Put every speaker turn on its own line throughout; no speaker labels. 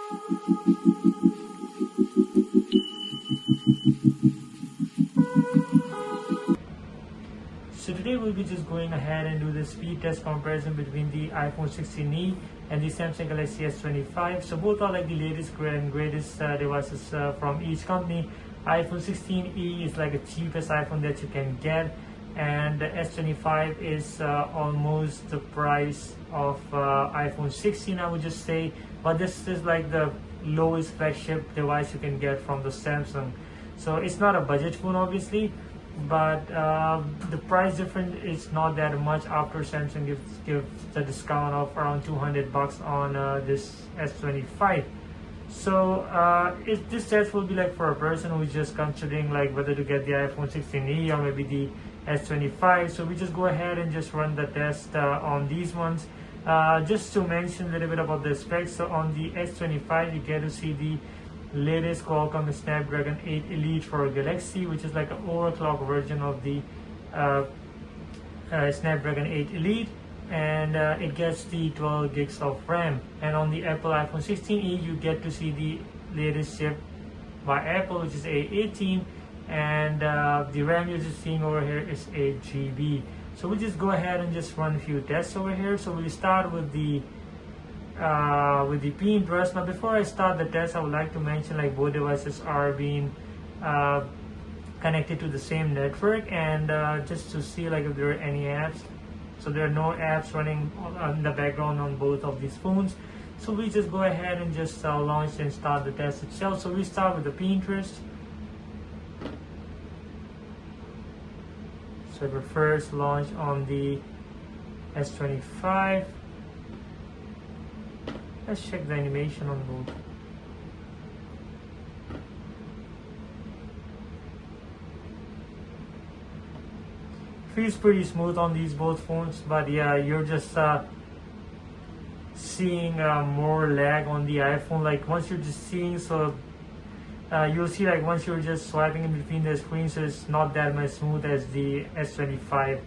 So today we'll be just going ahead and do the speed test comparison between the iPhone 16e and the Samsung Galaxy S25. So both are like the latest and greatest devices from each company. iPhone 16e is like the cheapest iPhone that you can get, and the S25 is almost the price of iPhone 16, I would just say. But this is like the lowest flagship device you can get from the Samsung. So it's not a budget phone, obviously, but the price difference is not that much after Samsung gives the discount of around 200 bucks on this S25. So this test will be like for a person who is just considering like whether to get the iPhone 16e or maybe the S25. So we just go ahead and just run the test on these ones. Just to mention a little bit about the specs. So on the S25 you get to see the latest Qualcomm Snapdragon 8 Elite for Galaxy, which is like an overclock version of the Snapdragon 8 Elite, and it gets the 12 gigs of RAM. And on the Apple iPhone 16e you get to see the latest chip by Apple, which is A18, and the RAM you're just seeing over here is 8 GB. So we just go ahead and just run a few tests over here. So we start with the Pinterest. Now before I start the test, I would like to mention like both devices are being connected to the same network, and just to see like if there are any apps. So there are no apps running in the background on both of these phones. So we just go ahead and just launch and start the test itself. So we start with the Pinterest. So it will first launch on the S25. Let's check the animation on both. Feels pretty smooth on these both phones, but yeah, you're just seeing more lag on the iPhone. Like once you're just seeing, so you'll see like once you're just swiping in between the screens, so it's not that much smooth as the S25.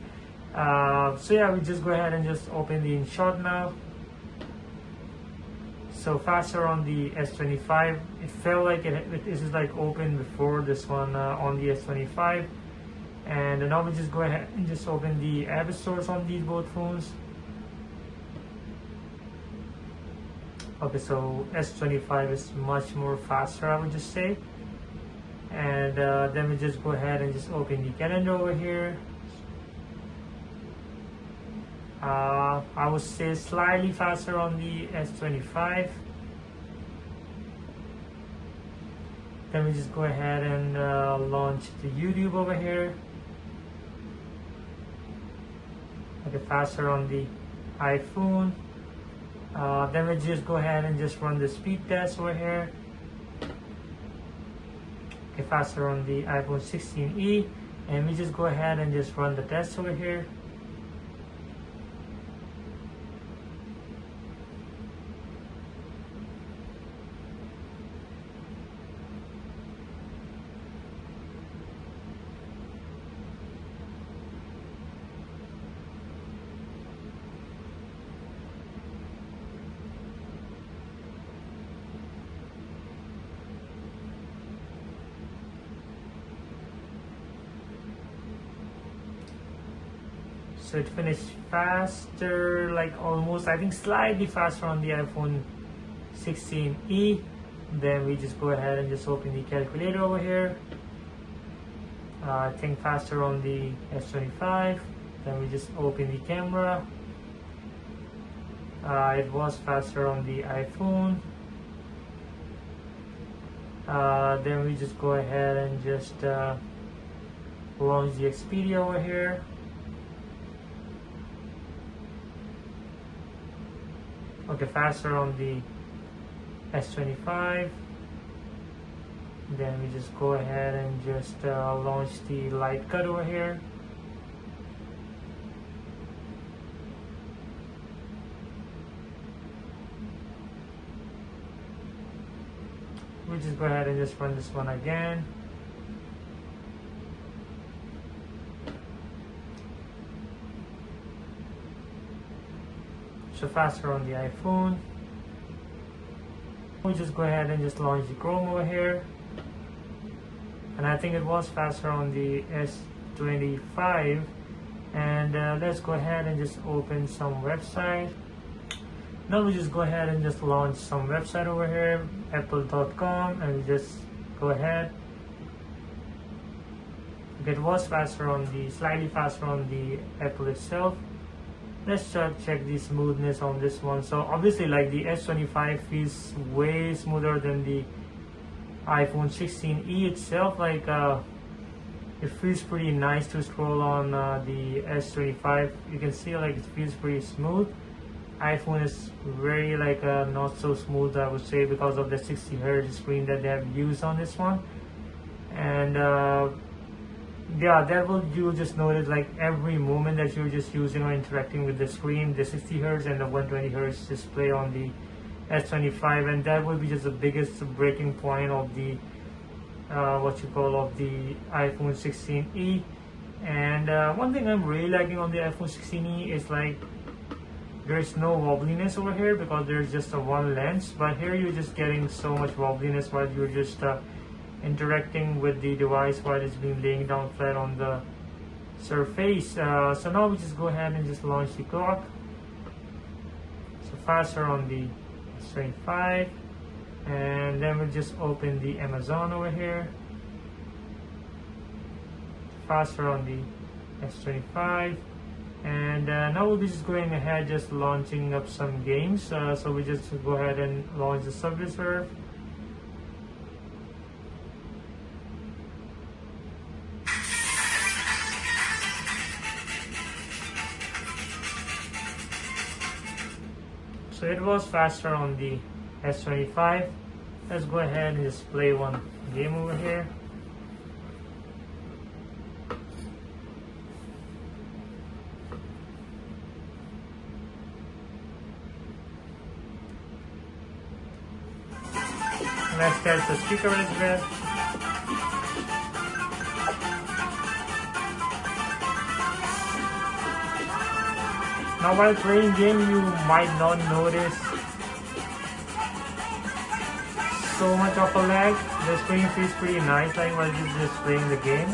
So yeah, we just go ahead and just open the InShot now. So faster on the S25. It felt like it is like open before this one on the S25. And now we just go ahead and just open the app stores on these both phones. Okay, so S25 is much more faster, I would just say. And then we just go ahead and just open the calendar over here. I would say slightly faster on the S25. Then we just go ahead and launch the YouTube over here. Okay, faster on the iPhone. Then we just go ahead and just run the speed test over here. Okay, faster on the iPhone 16e. And we just go ahead and just run the test over here. So it finished faster, like almost, I think slightly faster on the iPhone 16e. Then we just go ahead and just open the calculator over here. I think faster on the S25. Then we just open the camera. It was faster on the iPhone. Then we just go ahead and just launch the Expedia over here. Okay, faster on the S25. Then we just go ahead and just launch the light cut over here. We just go ahead and just run this one again. So faster on the iPhone. We'll just go ahead and just launch the Chrome over here, and I think it was faster on the S25. And let's go ahead and just open some website. Now we just go ahead and just launch some website over here, apple.com, and we just go ahead. It was faster on the, slightly faster on the Apple itself. Let's check the smoothness on this one. So obviously, like, the S25 feels way smoother than the iPhone 16e itself. Like, it feels pretty nice to scroll on the S25. You can see, like, it feels pretty smooth. iPhone is very, like, not so smooth, I would say, because of the 60 Hz screen that they have used on this one. And yeah, that will, you just notice, like, every moment that you're just using or interacting with the screen, the 60 Hz and the 120 Hz display on the S25, and that will be just the biggest breaking point of the what you call of the iPhone 16e. And one thing I'm really liking on the iPhone 16e is, like, there's no wobbliness over here because there's just a one lens, but here you're just getting so much wobbliness while you're just interacting with the device while it's been laying down flat on the surface. So now we just go ahead and just launch the clock. So faster on the S25, and then we'll just open the Amazon over here. Faster on the S25. And now we'll be just going ahead just launching up some games. So we just go ahead and launch the Subway Surf. So it was faster on the S25. Let's go ahead and just play one game over here. Let's test the speaker as well. Now while playing game, you might not notice so much of a lag. The screen feels pretty nice, like, while you're just playing the game.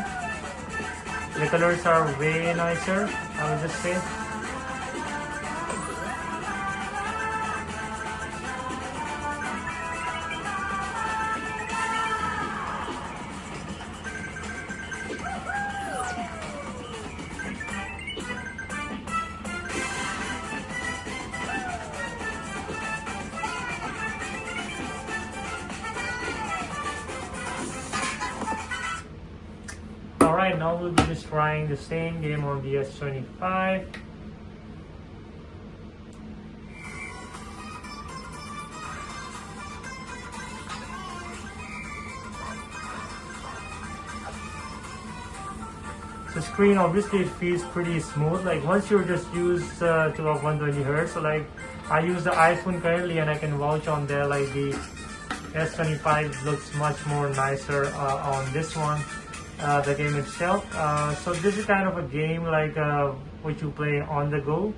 The colors are way nicer, I would just say. Alright, now we'll be just trying the same game on the S25. The screen, obviously, it feels pretty smooth. Like, once you're just used to a 120 Hz, so, like, I use the iPhone currently and I can vouch on there, like, the S25 looks much more nicer on this one. The game itself. So this is kind of a game like which you play on the go.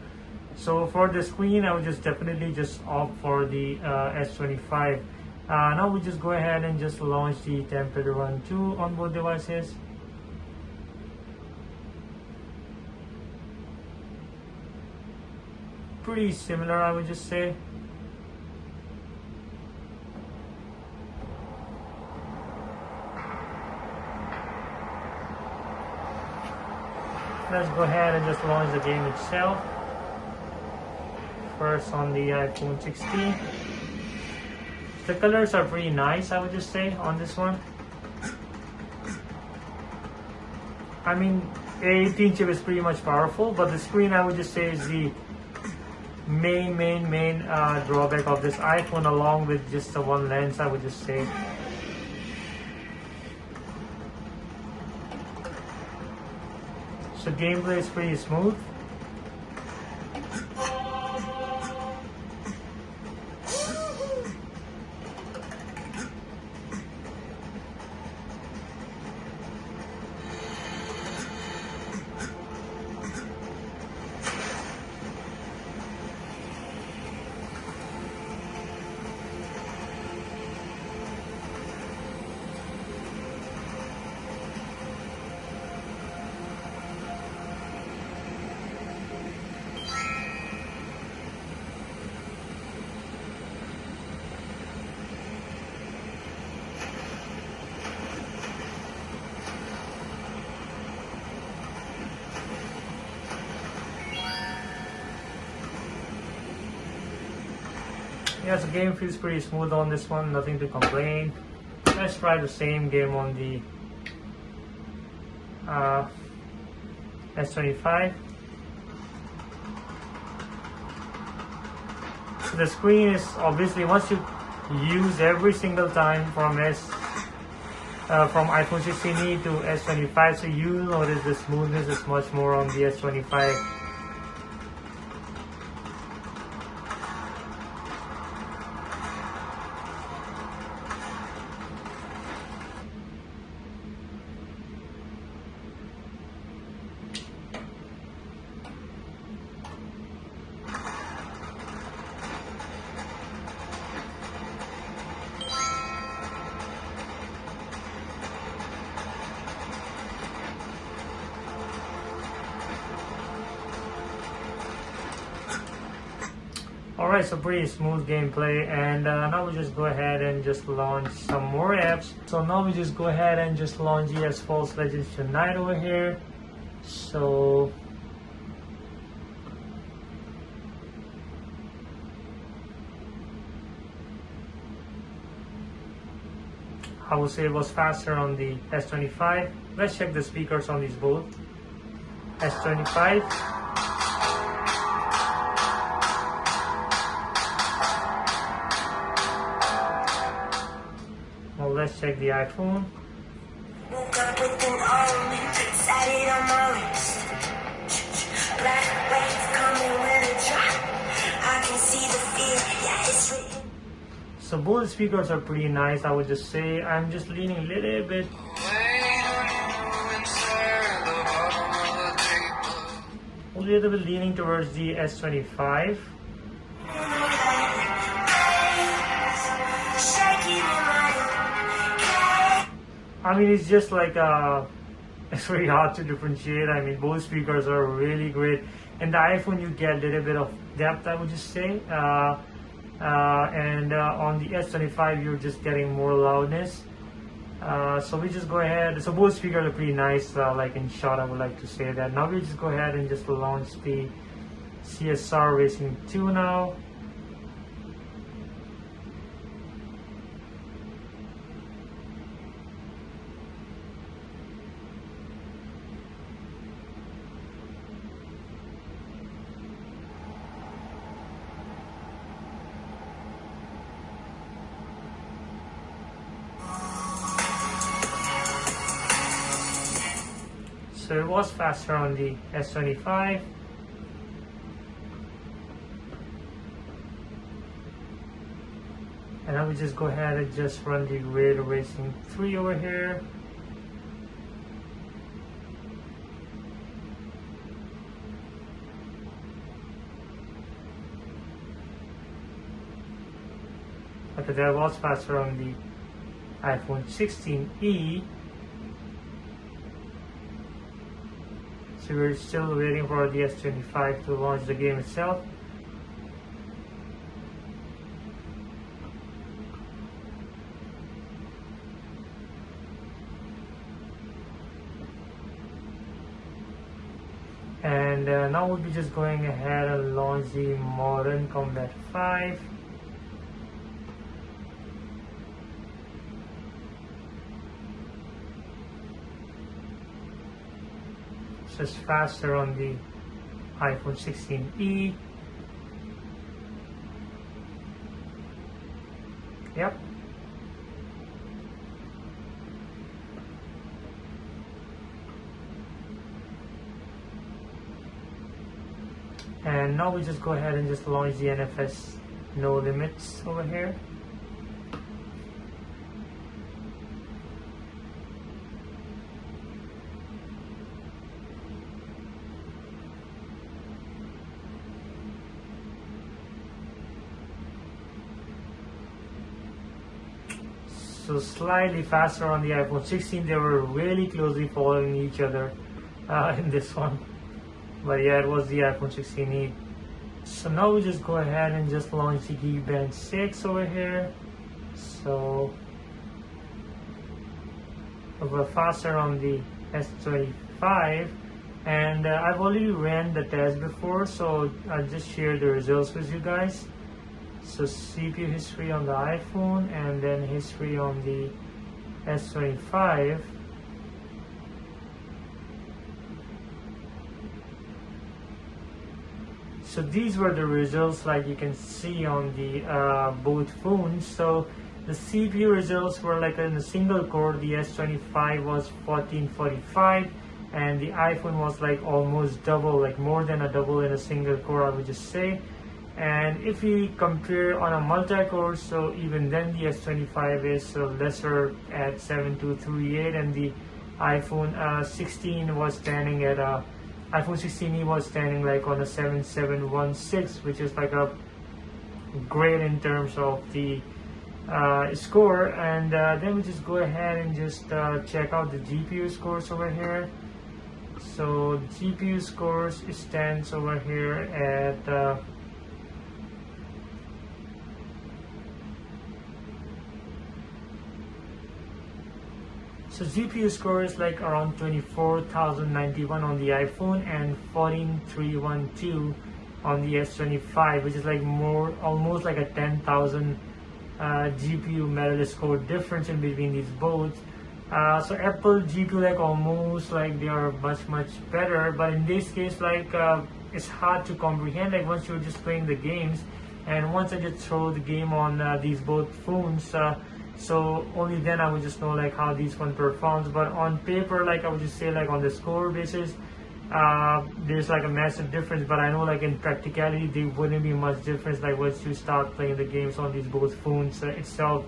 So for the screen, I would just definitely just opt for the S25. Now we just go ahead and just launch the Temperature Run 2 on both devices. Pretty similar, I would just say. Let's go ahead and just launch the game itself. First on the iPhone 16. The colors are pretty nice, I would just say, on this one. I mean, A18 chip is pretty much powerful, but the screen, I would just say, is the main drawback of this iPhone, along with just the one lens, I would just say. So gameplay is pretty smooth. Yes, the game feels pretty smooth on this one, nothing to complain. Let's try the same game on the S25. So the screen is obviously, once you use every single time from iPhone 16e to S25, so you'll notice the smoothness is much more on the S25. Alright, so pretty smooth gameplay, and now we just go ahead and just launch some more apps. So now we just go ahead and just launch ES False Legends tonight over here. So I would say it was faster on the S25. Let's check the speakers on these both. S25. Well, let's check the iPhone. Woke up with an omen, sat it on my wrist. Black waves coming with a drop. I can see the fear, yeah, it's written. So both speakers are pretty nice, I would just say. I'm just leaning a little bit. A little bit leaning towards the S25. I mean, it's just like it's very hard to differentiate. I mean, both speakers are really great. In the iPhone, you get a little bit of depth, I would just say, and on the S25, you're just getting more loudness. So we just go ahead. So both speakers are pretty nice. Like in short, I would like to say that. Now we just go ahead and just launch the CSR Racing 2 now. So it was faster on the S25. And I will just go ahead and just run the Radar Racing 3 over here. Okay, that was faster on the iPhone 16e. So we're still waiting for the S25 to launch the game itself. And now we'll be just going ahead and launch the Modern Combat 5. Just faster on the iPhone 16e. Yep. And now we just go ahead and just launch the NFS No Limits over here. So slightly faster on the iPhone 16. They were really closely following each other in this one. But yeah, it was the iPhone 16e. So now we just go ahead and just launch the Geekbench 6 over here. So we're faster on the S25. And I've already ran the test before, so I'll just share the results with you guys. So CPU history on the iPhone and then history on the S25. So these were the results, like you can see on the both phones. So the CPU results were like in a single core. The S25 was 1445 and the iPhone was like almost double, like more than a double in a single core, I would just say. And if we compare on a multi-core, so even then the S25 is lesser at 7238 and the iPhone 16 was standing at iPhone 16e was standing like on a 7716, which is like a great in terms of the score. And then we just go ahead and just check out the GPU scores over here. So GPU scores stands over here at so GPU score is like around 24,091 on the iPhone and 14,312 on the S25, which is like almost like a 10,000 GPU Metascore difference in between these both. So Apple GPU like almost like they are much better, but in this case like it's hard to comprehend, like once you're just playing the games, and once I just throw the game on these both phones, so only then I would just know like how these one performs. But on paper, like I would just say like on the score basis, there's like a massive difference, but I know like in practicality there wouldn't be much difference like once you start playing the games on these both phones itself.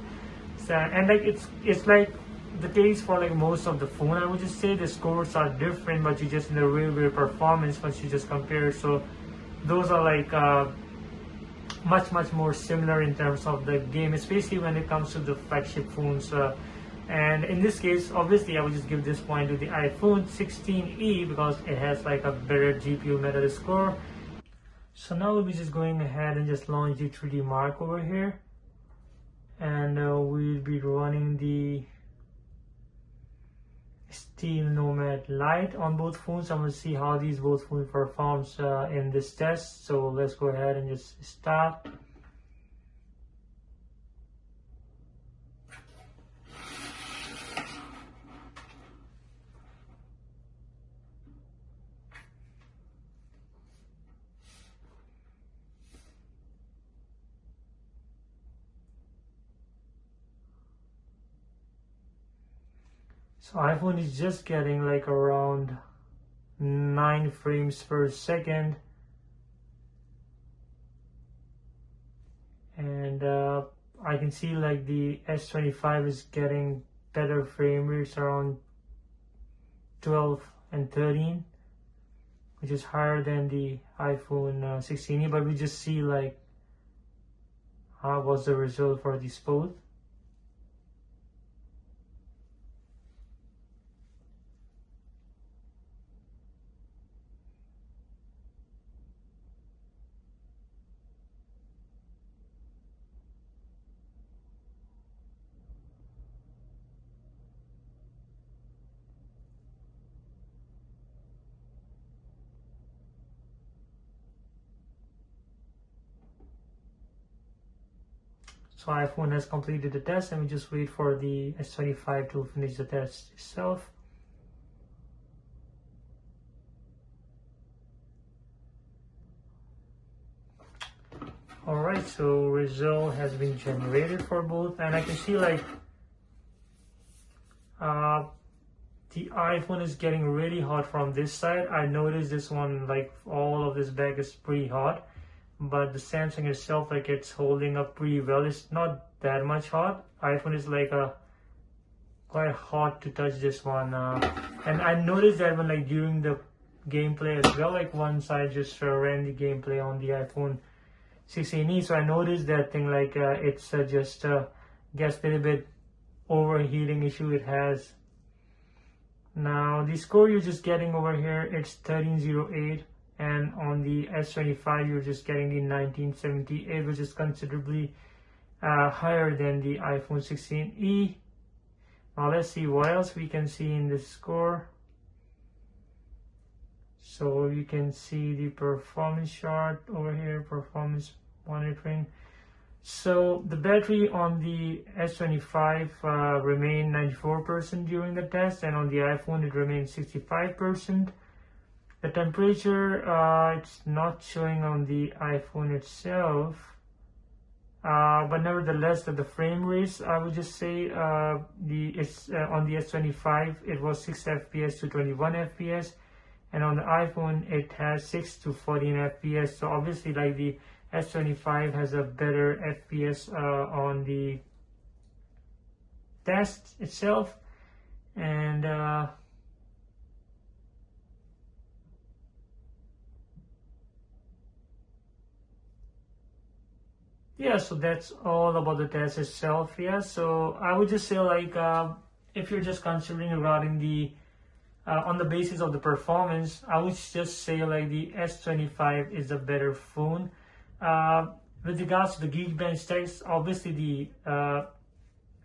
So, and like it's like the case for like most of the phone, I would just say the scores are different, but you just in the real performance once you just compare. So those are like much more similar in terms of the game, especially when it comes to the flagship phones. And in this case, obviously, I would just give this point to the iPhone 16e because it has like a better GPU Metascore. So now we'll be just going ahead and just launch the 3D Mark over here, and we'll be running the Steel Nomad Lite on both phones. I'm going to see how these both phones performs in this test. So let's go ahead and just start. So iPhone is just getting like around 9 frames per second, and I can see like the S25 is getting better frame rates around 12 and 13, which is higher than the iPhone 16e. But we just see like how was the result for these both. So iPhone has completed the test, and we just wait for the S25 to finish the test itself. Alright, so result has been generated for both, and I can see like the iPhone is getting really hot from this side. I noticed this one, like all of this back is pretty hot, but the Samsung itself, like it's holding up pretty well. It's not that much hot. iPhone is like quite hot to touch this one, and I noticed that when like during the gameplay as well, like once I just ran the gameplay on the iPhone 16e, so I noticed that thing like it's just gets a little bit overheating issue it has. Now the score you're just getting over here, it's 1308, and on the S25 you're just getting the 1978, which is considerably higher than the iPhone 16e. Now let's see what else we can see in this score. So you can see the performance chart over here, performance monitoring. So the battery on the S25 remained 94% during the test, and on the iPhone it remained 65%. The temperature, it's not showing on the iPhone itself, but nevertheless, the frame rates, I would just say on the S25 it was 6 FPS to 21 FPS, and on the iPhone it has 6 to 14 FPS. So obviously, like, the S25 has a better FPS on the test itself, and yeah, so that's all about the test itself. Yeah, so I would just say, like, if you're just considering regarding the on the basis of the performance, I would just say, like, the S25 is a better phone. With regards to the Geekbench text, obviously the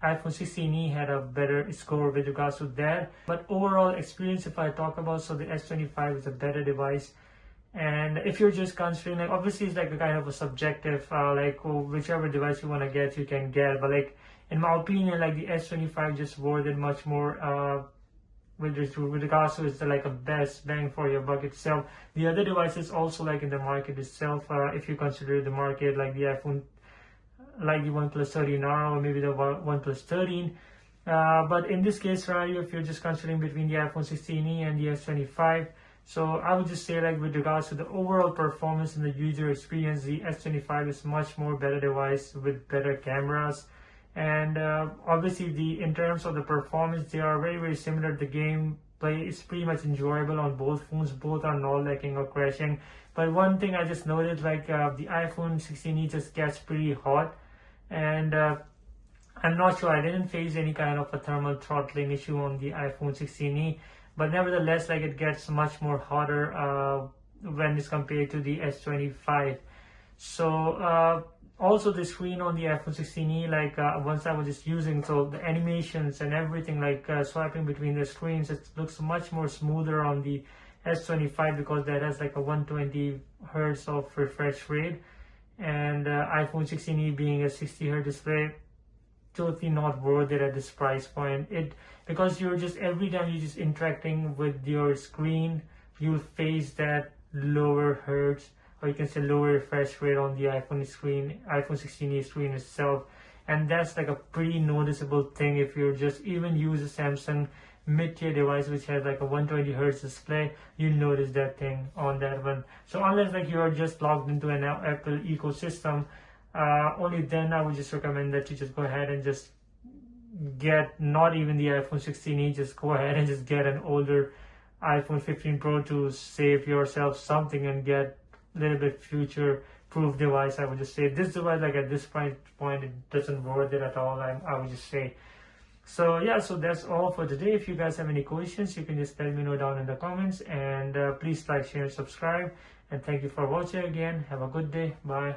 iPhone 16e had a better score with regards to that. But overall experience, if I talk about, so the S25 is a better device. And if you're just considering, like, obviously it's like a kind of a subjective, like, whichever device you want to get, you can get. But, like, in my opinion, like, the S25 just worth it much more with regards to, it's like a best bang for your buck itself. The other devices also, like, in the market itself, if you consider the market, like the iPhone, like the OnePlus 13R or maybe the OnePlus 13. But in this case, right, if you're just considering between the iPhone 16e and the S25, so I would just say, like, with regards to the overall performance and the user experience, the S25 is much more better device with better cameras. And obviously, in terms of the performance, they are very, very similar. The gameplay is pretty much enjoyable on both phones. Both are not lagging or crashing. But one thing I just noted, like, the iPhone 16e just gets pretty hot, and I'm not sure, I didn't face any kind of a thermal throttling issue on the iPhone 16e, but nevertheless, like, it gets much more hotter when it's compared to the S25. So also the screen on the iPhone 16e, like, once I was just using, so the animations and everything, like, swiping between the screens, it looks much more smoother on the S25 because that has like a 120 hertz of refresh rate, and iPhone 16e being a 60 hertz display, totally not worth it at this price point. Because you're just, every time you're just interacting with your screen, you'll face that lower hertz, or you can say lower refresh rate on the iPhone 16e screen itself, and that's like a pretty noticeable thing if you just even use a Samsung mid-tier device which has like a 120 hertz display. You'll notice that thing on that one. So unless, like, you are just logged into an Apple ecosystem, only then I would just recommend that you just go ahead and just get not even the iPhone 16e, just go ahead and just get an older iPhone 15 Pro to save yourself something and get a little bit future proof device. I would just say this device, like, at this point it doesn't worth it at all, I would just say. So yeah, so that's all for today. If you guys have any questions, you can just let me know down in the comments, and please like, share, and subscribe, and thank you for watching again. Have a good day. Bye.